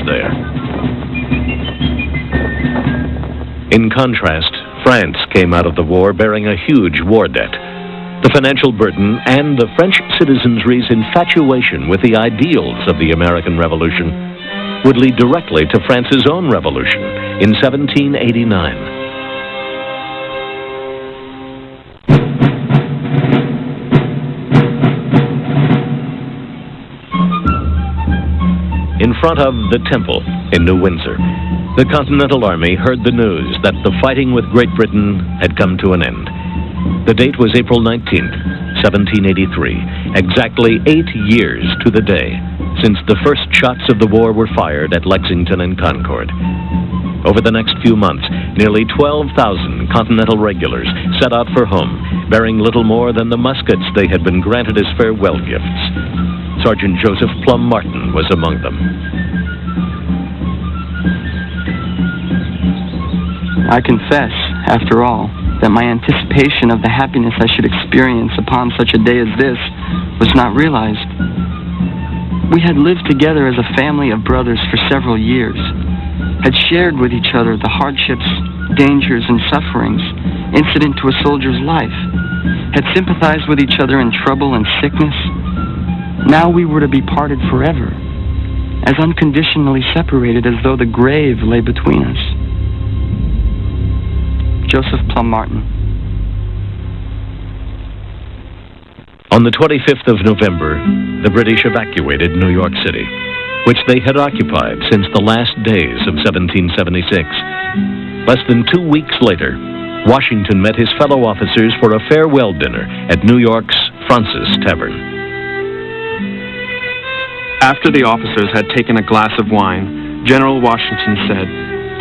there. In contrast, France came out of the war bearing a huge war debt. The financial burden and the French citizenry's infatuation with the ideals of the American Revolution would lead directly to France's own revolution in 1789. In front of the Temple in New Windsor, the Continental Army heard the news that the fighting with Great Britain had come to an end. The date was April 19th, 1783, exactly 8 years to the day since the first shots of the war were fired at Lexington and Concord. Over the next few months, nearly 12,000 Continental regulars set out for home, bearing little more than the muskets they had been granted as farewell gifts. Sergeant Joseph Plum Martin was among them. I confess, after all, that my anticipation of the happiness I should experience upon such a day as this was not realized. We had lived together as a family of brothers for several years, had shared with each other the hardships, dangers, and sufferings incident to a soldier's life, had sympathized with each other in trouble and sickness. Now we were to be parted forever, as unconditionally separated as though the grave lay between us. Joseph Plum Martin. On the 25th of November, the British evacuated New York City, which they had occupied since the last days of 1776. Less than 2 weeks later, Washington met his fellow officers for a farewell dinner at New York's Fraunces Tavern. After the officers had taken a glass of wine, General Washington said,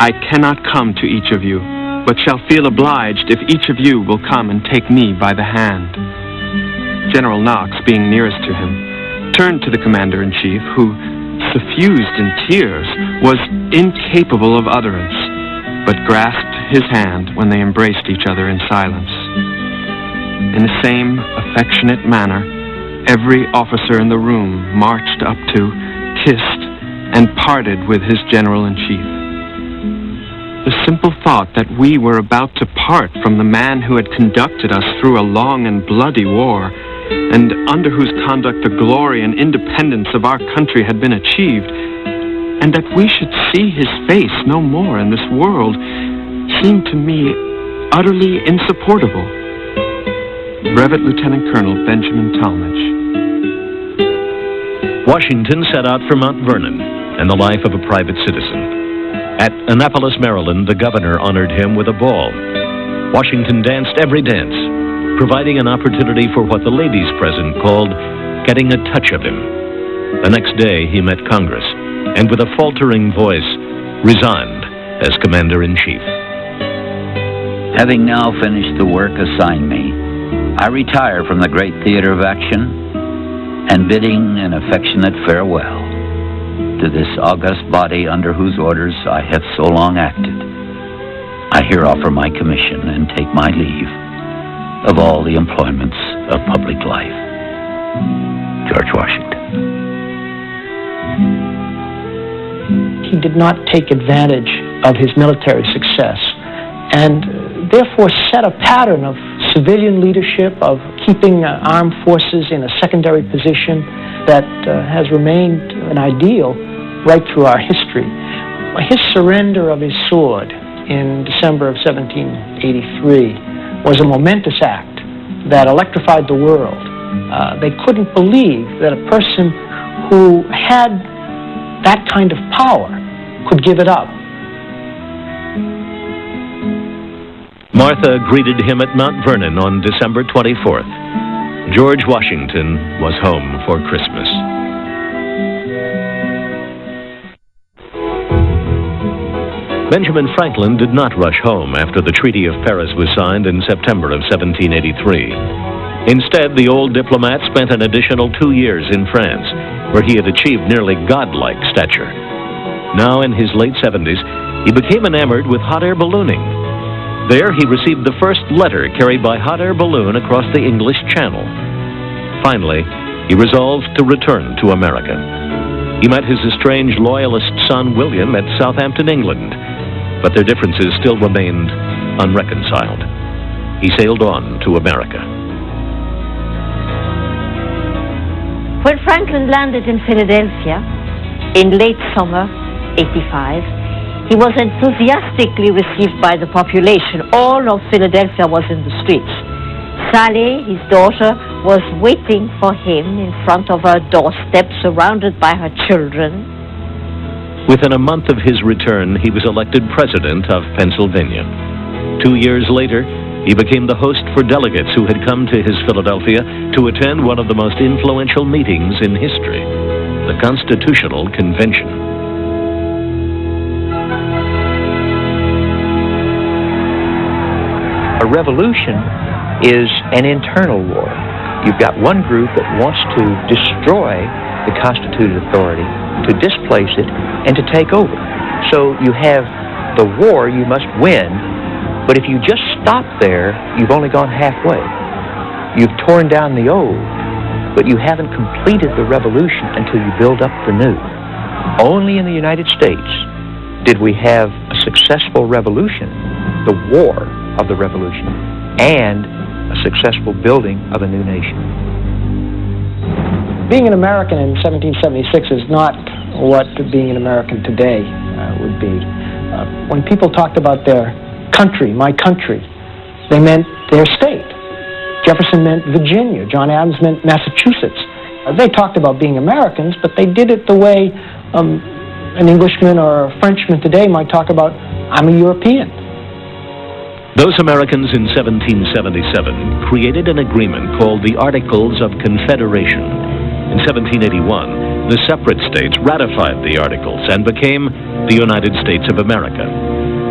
"I cannot come to each of you, but shall feel obliged if each of you will come and take me by the hand." General Knox, being nearest to him, turned to the commander-in-chief, who, suffused in tears, was incapable of utterance, but grasped his hand when they embraced each other in silence. In the same affectionate manner, every officer in the room marched up to, kissed, and parted with his general-in-chief. The simple thought that we were about to part from the man who had conducted us through a long and bloody war, and under whose conduct the glory and independence of our country had been achieved, and that we should see his face no more in this world, seemed to me utterly insupportable. Brevet Lieutenant Colonel Benjamin Talmadge. Washington set out for Mount Vernon and the life of a private citizen. At Annapolis, Maryland, the governor honored him with a ball. Washington danced every dance, providing an opportunity for what the ladies present called getting a touch of him. The next day, he met Congress, and with a faltering voice, resigned as Commander-in-Chief. Having now finished the work assigned me, I retire from the great theater of action, and bidding an affectionate farewell to this august body under whose orders I have so long acted, I here offer my commission and take my leave of all the employments of public life. George Washington. He did not take advantage of his military success and therefore set a pattern of civilian leadership, of keeping armed forces in a secondary position that has remained an ideal right through our history. His surrender of his sword in December of 1783 was a momentous act that electrified the world. They couldn't believe that a person who had that kind of power could give it up. Martha greeted him at Mount Vernon on December 24th. George Washington was home for Christmas. Benjamin Franklin did not rush home after the Treaty of Paris was signed in September of 1783. Instead, the old diplomat spent an additional 2 years in France, where he had achieved nearly godlike stature. Now in his late 70s, he became enamored with hot air ballooning. There, he received the first letter carried by hot air balloon across the English Channel. Finally, he resolved to return to America. He met his estranged loyalist son William at Southampton, England, but their differences still remained unreconciled. He sailed on to America. When Franklin landed in Philadelphia in late summer 85, he was enthusiastically received by the population. All of Philadelphia was in the streets. Sally, his daughter, was waiting for him in front of her doorstep, surrounded by her children. Within a month of his return, he was elected president of Pennsylvania. 2 years later, he became the host for delegates who had come to his Philadelphia to attend one of the most influential meetings in history, the Constitutional Convention. A revolution is an internal war. You've got one group that wants to destroy the constituted authority, to displace it, and to take over. So you have the war you must win, but if you just stop there, you've only gone halfway. You've torn down the old, but you haven't completed the revolution until you build up the new. Only in the United States did we have a successful revolution, the war of the revolution, and a successful building of a new nation. Being an American in 1776 is not what being an American today would be. When people talked about their country, my country, they meant their state. Jefferson meant Virginia. John Adams meant Massachusetts. They talked about being Americans, but they did it the way an Englishman or a Frenchman today might talk about, I'm a European. Those Americans in 1777 created an agreement called the Articles of Confederation. In 1781, the separate states ratified the Articles and became the United States of America.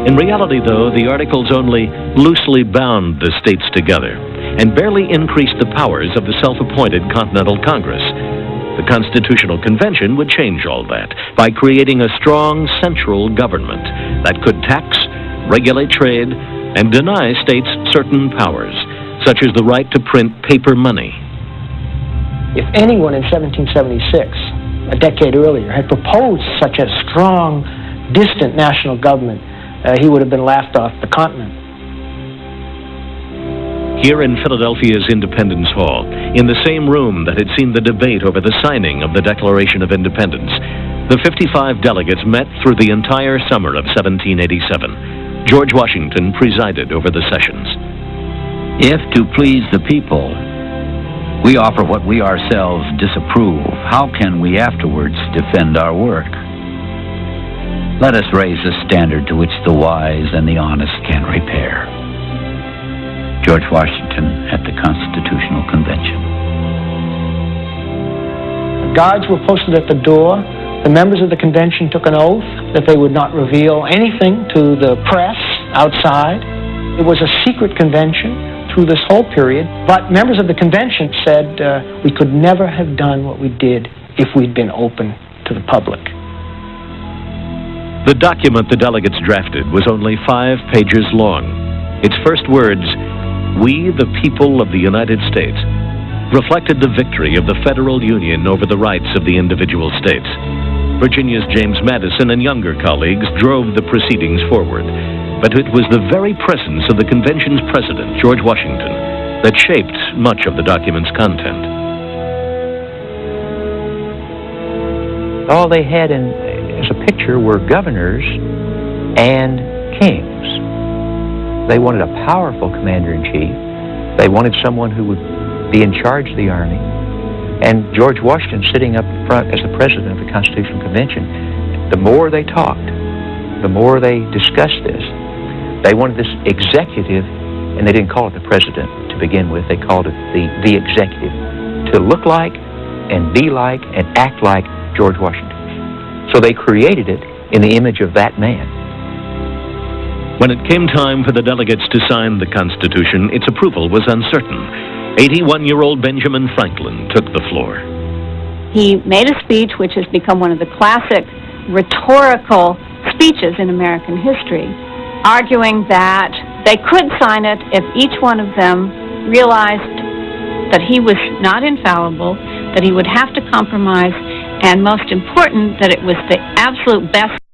In reality, though, the Articles only loosely bound the states together and barely increased the powers of the self-appointed Continental Congress. The Constitutional Convention would change all that by creating a strong central government that could tax, regulate trade, and deny states certain powers, such as the right to print paper money. If anyone in 1776, a decade earlier, had proposed such a strong, distant national government, he would have been laughed off the continent. Here in Philadelphia's Independence Hall, in the same room that had seen the debate over the signing of the Declaration of Independence, the 55 delegates met through the entire summer of 1787. George Washington presided over the sessions. If to please the people, we offer what we ourselves disapprove, how can we afterwards defend our work? Let us raise a standard to which the wise and the honest can repair. George Washington at the Constitutional Convention. Guards were posted at the door. The members of the convention took an oath that they would not reveal anything to the press outside. It was a secret convention through this whole period, but members of the convention said we could never have done what we did if we'd been open to the public. The document the delegates drafted was only 5 pages long. Its first words, "We, the people of the United States," reflected the victory of the federal union over the rights of the individual states. Virginia's James Madison and younger colleagues drove the proceedings forward, but it was the very presence of the convention's president, George Washington, that shaped much of the document's content. All they had as a picture were governors and kings. They wanted a powerful commander-in-chief. They wanted someone who would be in charge of the army. And George Washington sitting up front as the president of the Constitutional Convention, the more they talked, the more they discussed this. They wanted this executive, and they didn't call it the president to begin with, they called it the executive, to look like and be like and act like George Washington. So they created it in the image of that man. When it came time for the delegates to sign the Constitution, its approval was uncertain. 81-year-old Benjamin Franklin took the floor. He made a speech which has become one of the classic rhetorical speeches in American history, arguing that they could sign it if each one of them realized that he was not infallible, that he would have to compromise, and most important, that it was the absolute best